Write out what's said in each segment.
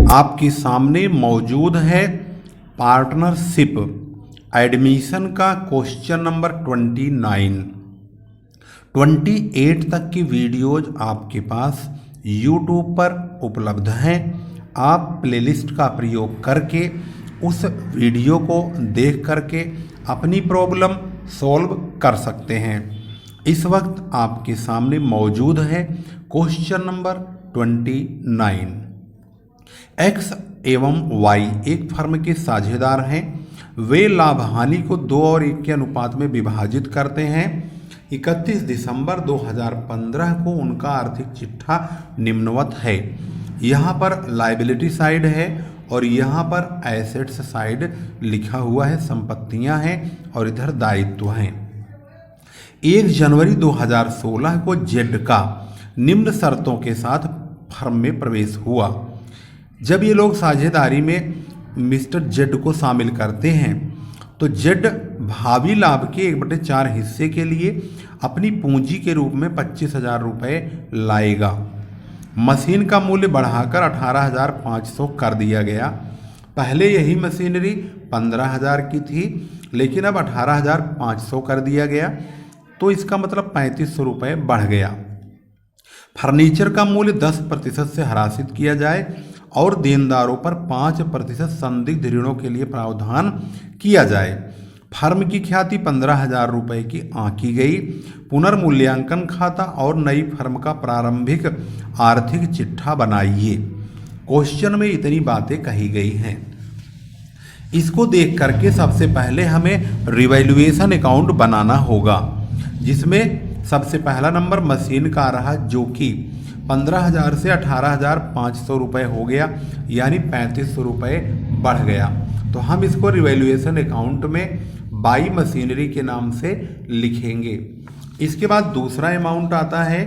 आपके सामने मौजूद है पार्टनरशिप एडमिशन का क्वेश्चन नंबर 28 तक की वीडियोज आपके पास YouTube पर उपलब्ध हैं। आप प्लेलिस्ट का प्रयोग करके उस वीडियो को देख करके अपनी प्रॉब्लम सॉल्व कर सकते हैं। इस वक्त आपके सामने मौजूद है क्वेश्चन नंबर 29। एक्स एवं वाई एक फर्म के साझेदार हैं। वे लाभ हानि को 2 और 1 के अनुपात में विभाजित करते हैं। 31 दिसंबर 2015 को उनका आर्थिक चिट्ठा निम्नवत है। यहाँ पर लायबिलिटी साइड है और यहाँ पर एसेट्स साइड लिखा हुआ है, संपत्तियाँ हैं और इधर दायित्व हैं। 1 जनवरी 2016 को जेड का निम्न शर्तों के साथ फर्म में प्रवेश हुआ। जब ये लोग साझेदारी में मिस्टर जेड को शामिल करते हैं तो जेड भावी लाभ के 1/4 हिस्से के लिए अपनी पूंजी के रूप में 25,000 रुपये लाएगा। मशीन का मूल्य बढ़ाकर 18,500 कर दिया गया। पहले यही मशीनरी 15,000 की थी, लेकिन अब 18,500 कर दिया गया, तो इसका मतलब 3,500 रुपये बढ़ गया। फर्नीचर का मूल्य 10% से ह्रासित किया जाए और देनदारों पर 5% संदिग्ध ऋणों के लिए प्रावधान किया जाए। फर्म की ख्याति 15,000 रुपये की आंकी गई। पुनर्मूल्यांकन खाता और नई फर्म का प्रारंभिक आर्थिक चिट्ठा बनाइए। क्वेश्चन में इतनी बातें कही गई हैं। इसको देख करके सबसे पहले हमें रिवैल्यूएशन अकाउंट बनाना होगा, जिसमें सबसे पहला नंबर मशीन का आ रहा, जो कि 15,000 से 18,500 रुपये हो गया, यानी 3,500 रुपये बढ़ गया। तो हम इसको रिवैल्यूएशन अकाउंट में बाई मशीनरी के नाम से लिखेंगे। इसके बाद दूसरा अमाउंट आता है,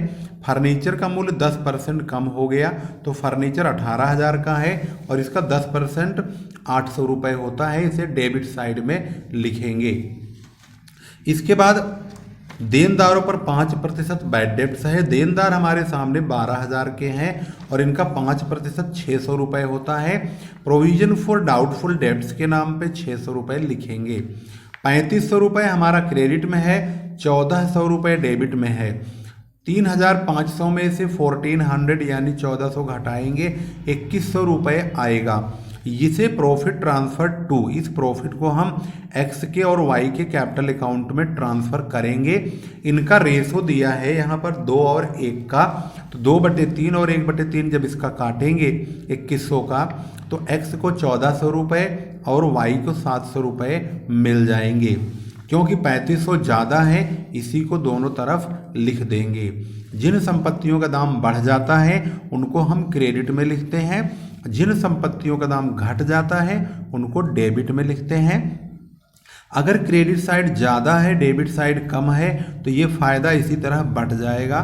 फर्नीचर का मूल्य 10% कम हो गया, तो फर्नीचर 18,000 का है और इसका 10% 800 रुपये होता है। इसे डेबिट साइड में लिखेंगे। इसके बाद देनदारों पर 5% बैड डेब्ट्स है। देनदार हमारे सामने 12,000 के हैं और इनका 5% 600 रुपये होता है। प्रोविजन फॉर डाउटफुल डेब्ट्स के नाम पे 600 रुपये लिखेंगे। 3,500 रुपये हमारा क्रेडिट में है, 1,400 रुपये डेबिट में है। 3,500 में से 1,400 यानी 1,400 घटाएंगे, 2,100 रुपये आएगा। इसे प्रॉफिट ट्रांसफर टू, इस प्रॉफिट को हम एक्स के और वाई के कैपिटल अकाउंट में ट्रांसफर करेंगे। इनका रेशो दिया है यहाँ पर 2 और 1 का, तो 2/3 और 1/3 जब इसका काटेंगे 2,100 का, तो एक्स को 1,400 रुपये और वाई को 700 रुपये मिल जाएंगे। क्योंकि 3,500 ज़्यादा है, इसी को दोनों तरफ लिख देंगे। जिन संपत्तियों का दाम बढ़ जाता है उनको हम क्रेडिट में लिखते हैं, जिन संपत्तियों का दाम घट जाता है उनको डेबिट में लिखते हैं। अगर क्रेडिट साइड ज़्यादा है, डेबिट साइड कम है, तो ये फ़ायदा इसी तरह बढ़ जाएगा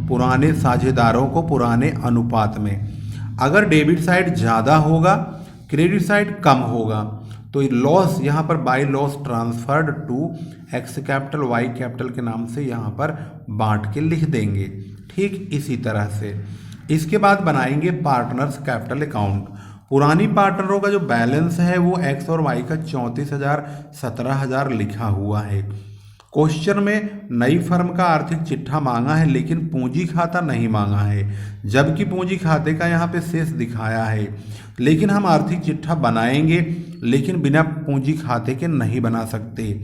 पुराने साझेदारों को पुराने अनुपात में। अगर डेबिट साइड ज़्यादा होगा, क्रेडिट साइड कम होगा, तो लॉस यहाँ पर by loss transferred to X capital Y capital के नाम से यहाँ पर बांट के लिख देंगे। ठीक इसी तरह से इसके बाद बनाएंगे पार्टनर्स कैपिटल अकाउंट। पुरानी पार्टनरों का जो बैलेंस है वो एक्स और वाई का 34,000 17,000 लिखा हुआ है। क्वेश्चन में नई फर्म का आर्थिक चिट्ठा मांगा है, लेकिन पूंजी खाता नहीं मांगा है, जबकि पूंजी खाते का यहाँ पे शेष दिखाया है। लेकिन हम आर्थिक चिट्ठा बनाएंगे, लेकिन बिना पूंजी खाते के नहीं बना सकते,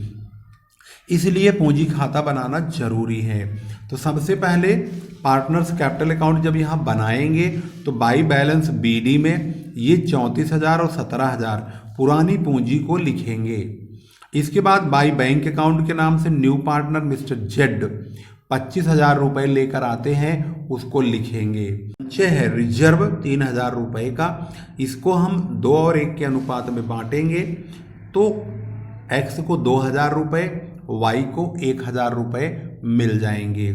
इसलिए पूंजी खाता बनाना जरूरी है। तो सबसे पहले पार्टनर्स कैपिटल अकाउंट जब यहाँ बनाएंगे तो बाई बैलेंस बीडी में ये 34,000 और 17,000 पुरानी पूंजी को लिखेंगे। इसके बाद बाई बैंक अकाउंट के नाम से न्यू पार्टनर मिस्टर जेड 25,000 रुपये लेकर आते हैं, उसको लिखेंगे। नीचे है रिजर्व 3,000 रुपये का, इसको हम 2 और 1 के अनुपात में बांटेंगे, तो एक्स को 2,000 रुपये, वाई को 1,000 रुपये मिल जाएंगे।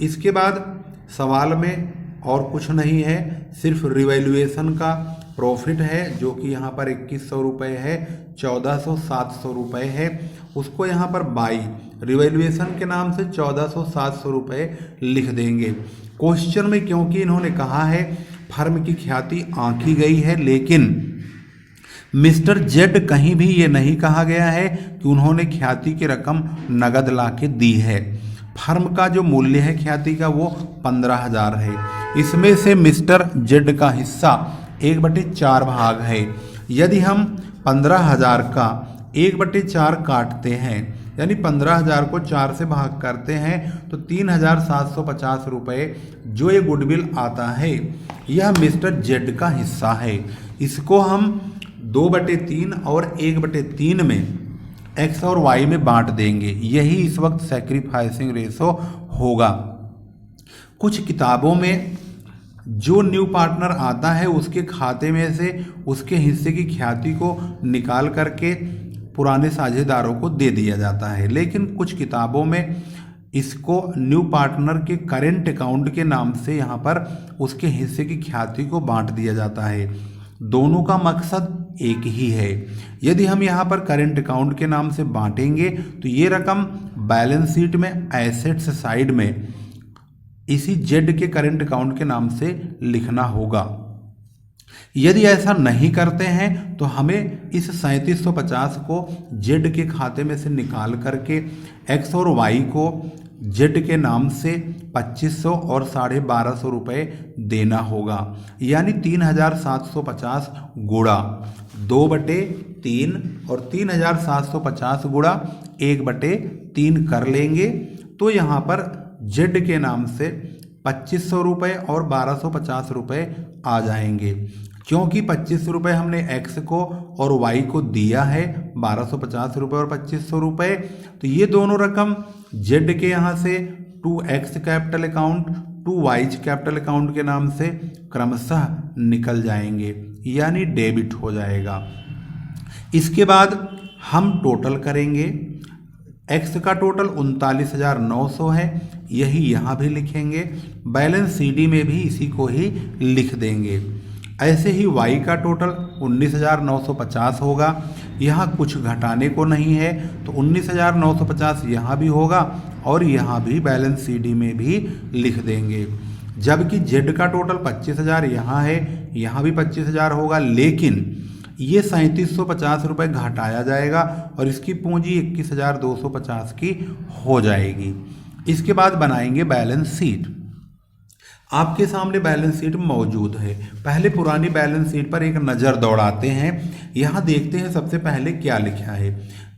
इसके बाद सवाल में और कुछ नहीं है, सिर्फ रिवैल्यूएशन का प्रॉफिट है, जो कि यहाँ पर 2,100 रुपये है, 1,400 700 रुपये है, उसको यहाँ पर बाई रिवैल्यूएशन के नाम से 1,400 700 रुपये लिख देंगे। क्वेश्चन में क्योंकि इन्होंने कहा है फर्म की ख्याति आंकी गई है, लेकिन मिस्टर जेड कहीं भी ये नहीं कहा गया है कि उन्होंने ख्याति की रकम नगद ला के दी है। फर्म का जो मूल्य है ख्याति का वो 15,000 है। इसमें से मिस्टर जेड का हिस्सा 1/4 भाग है। यदि हम 15,000 का 1/4 काटते हैं, यानी 15,000 को 4 से भाग करते हैं, तो 3,750 रुपये जो ये गुडविल आता है, यह मिस्टर जेड का हिस्सा है। इसको हम 2/3 और 1/3 में एक्स और वाई में बांट देंगे। यही इस वक्त सैक्रिफाइसिंग रेशो होगा। कुछ किताबों में जो न्यू पार्टनर आता है उसके खाते में से उसके हिस्से की ख्याति को निकाल करके पुराने साझेदारों को दे दिया जाता है, लेकिन कुछ किताबों में इसको न्यू पार्टनर के करेंट अकाउंट के नाम से यहाँ पर उसके हिस्से की ख्याति को बांट दिया जाता है। दोनों का मकसद एक ही है। यदि हम यहाँ पर करेंट अकाउंट के नाम से बांटेंगे तो ये रकम बैलेंस शीट में एसेट्स साइड में इसी जेड के करेंट अकाउंट के नाम से लिखना होगा। यदि ऐसा नहीं करते हैं तो हमें इस 3750 को जेड के खाते में से निकाल करके एक्स और वाई को जेड के नाम से 2500 और 1250 रुपये देना होगा। यानी 3,750 गुणा 2/3 और 3,750 गुणा 1/3 कर लेंगे तो यहाँ पर जेड के नाम से 2500 रुपये और 1250 रुपये आ जाएंगे। क्योंकि 2500 रुपये हमने एक्स को और वाई को दिया है, 1250 रुपये और 2500 रुपये, तो ये दोनों रकम जेड के यहाँ से 2x capital account 2y capital account के नाम से क्रमशः निकल जाएंगे, यानी डेबिट हो जाएगा। इसके बाद हम टोटल करेंगे। एक्स का टोटल 39,900 है, यही यहाँ भी लिखेंगे। बैलेंस सीडी में भी इसी को ही लिख देंगे। ऐसे ही वाई का टोटल 19,950 होगा, यहाँ कुछ घटाने को नहीं है तो 19,950 यहाँ भी होगा और यहाँ भी बैलेंस सीडी में भी लिख देंगे। जबकि जेड का टोटल 25,000 यहाँ है, यहाँ भी 25,000 होगा, लेकिन ये 3750 रुपये घटाया जाएगा और इसकी पूंजी 21,250 की हो जाएगी। इसके बाद बनाएंगे बैलेंस शीट। आपके सामने बैलेंस शीट मौजूद है। पहले पुरानी बैलेंस शीट पर एक नज़र दौड़ाते हैं। यहाँ देखते हैं सबसे पहले क्या लिखा है।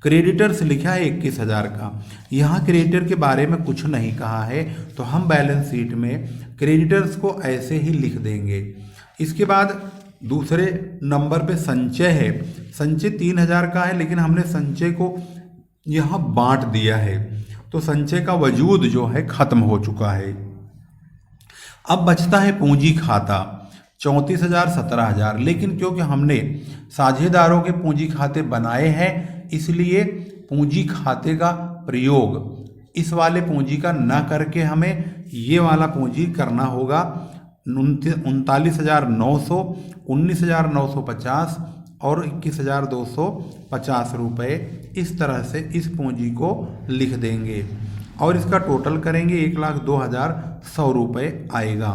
क्रेडिटर्स लिखा है 21,000 का। यहाँ क्रेडिटर के बारे में कुछ नहीं कहा है, तो हम बैलेंस शीट में क्रेडिटर्स को ऐसे ही लिख देंगे। इसके बाद दूसरे नंबर पे संचय है। संचय 3,000 का है, लेकिन हमने संचय को यहाँ बांट दिया है, तो संचय का वजूद जो है खत्म हो चुका है। अब बचता है पूंजी खाता 34,000 17,000, लेकिन क्योंकि हमने साझेदारों के पूंजी खाते बनाए हैं, इसलिए पूंजी खाते का प्रयोग इस वाले पूंजी का न करके हमें ये वाला पूंजी करना होगा। 39,900, 19,950 और 21,250 रुपये, इस तरह से इस पूंजी को लिख देंगे और इसका टोटल करेंगे 1,02,100 रुपये आएगा।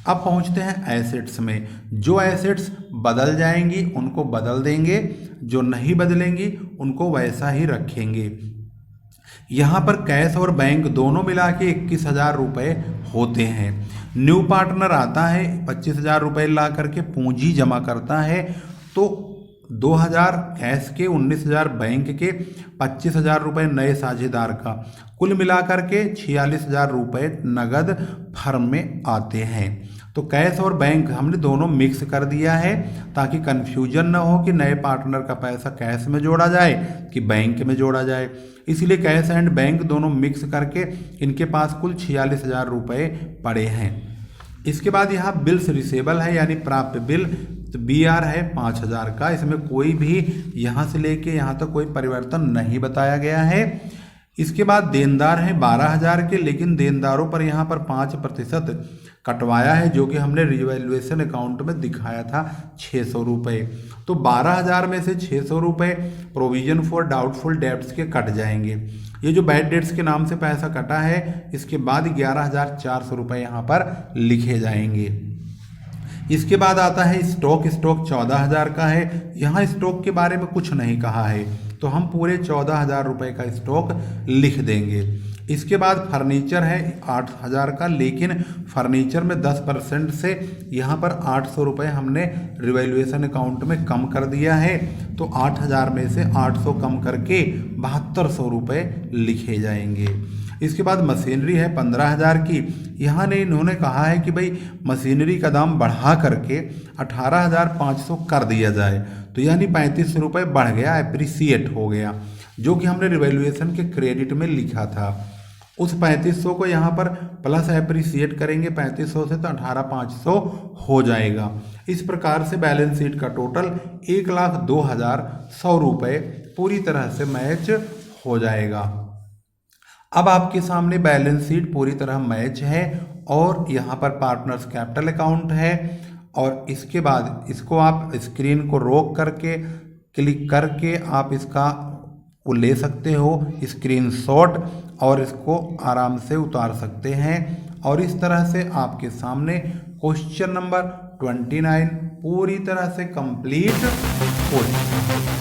अब पहुंचते हैं एसेट्स में। जो एसेट्स बदल जाएंगी उनको बदल देंगे, जो नहीं बदलेंगी उनको वैसा ही रखेंगे। यहाँ पर कैश और बैंक दोनों मिला के 21,000 रुपये होते हैं। न्यू पार्टनर आता है, 25,000 रुपये ला करके पूंजी जमा करता है, तो 2,000 कैश के, 19,000 बैंक के, 25,000 रुपये नए साझेदार का, कुल मिलाकर के 46,000 रुपये नगद फर्म में आते हैं। तो कैश और बैंक हमने दोनों मिक्स कर दिया है ताकि कन्फ्यूजन न हो कि नए पार्टनर का पैसा कैश में जोड़ा जाए कि बैंक में जोड़ा जाए। इसलिए कैश एंड बैंक दोनों मिक्स करके इनके पास कुल 46,000 रुपये पड़े हैं। इसके बाद यहाँ बिल्स रिसेबल है, यानी प्राप्य बिल, तो BR है 5,000 का। इसमें कोई भी यहाँ से लेके यहाँ तक कोई परिवर्तन नहीं बताया गया है। इसके बाद देनदार हैं 12,000 के, लेकिन देनदारों पर यहाँ पर 5% कटवाया है, जो कि हमने रिवैल्यूएशन अकाउंट में दिखाया था 600 रुपये। तो 12,000 में से 600 रुपये प्रोविजन फॉर डाउटफुल डेब्ट्स के कट जाएंगे। ये जो बैड डेट्स के नाम से पैसा कटा है, इसके बाद 11,400 रुपये यहाँ पर लिखे जाएंगे। इसके बाद आता है स्टॉक। स्टॉक 14,000 का है। यहाँ स्टॉक के बारे में कुछ नहीं कहा है, तो हम पूरे 14,000 रुपये का स्टॉक लिख देंगे। इसके बाद फर्नीचर है 8,000 का, लेकिन फर्नीचर में 10% से यहाँ पर 800 रुपये हमने रिवैल्यूएशन अकाउंट में कम कर दिया है, तो 8,000 में से 800 कम करके 7200 रुपये लिखे जाएंगे। इसके बाद मशीनरी है 15,000 की। यहाँ ने इन्होंने कहा है कि भाई मशीनरी का दाम बढ़ा करके 18,500 कर दिया जाए, तो यानी 35 रुपये बढ़ गया, एप्रिसिएट हो गया, जो कि हमने रिवैल्यूएशन के क्रेडिट में लिखा था। उस 3500 को यहाँ पर प्लस एप्रिसिएट करेंगे 3500 से, तो 18,500 हो जाएगा। इस प्रकार से बैलेंस शीट का टोटल 1,02,100 रुपये पूरी तरह से मैच हो जाएगा। अब आपके सामने बैलेंस शीट पूरी तरह मैच है और यहाँ पर पार्टनर्स कैपिटल अकाउंट है, और इसके बाद इसको आप स्क्रीन को रोक करके क्लिक करके आप इसका वो ले सकते हो स्क्रीनशॉट, और इसको आराम से उतार सकते हैं। और इस तरह से आपके सामने क्वेश्चन नंबर 29 पूरी तरह से कंप्लीट हो जाएगा।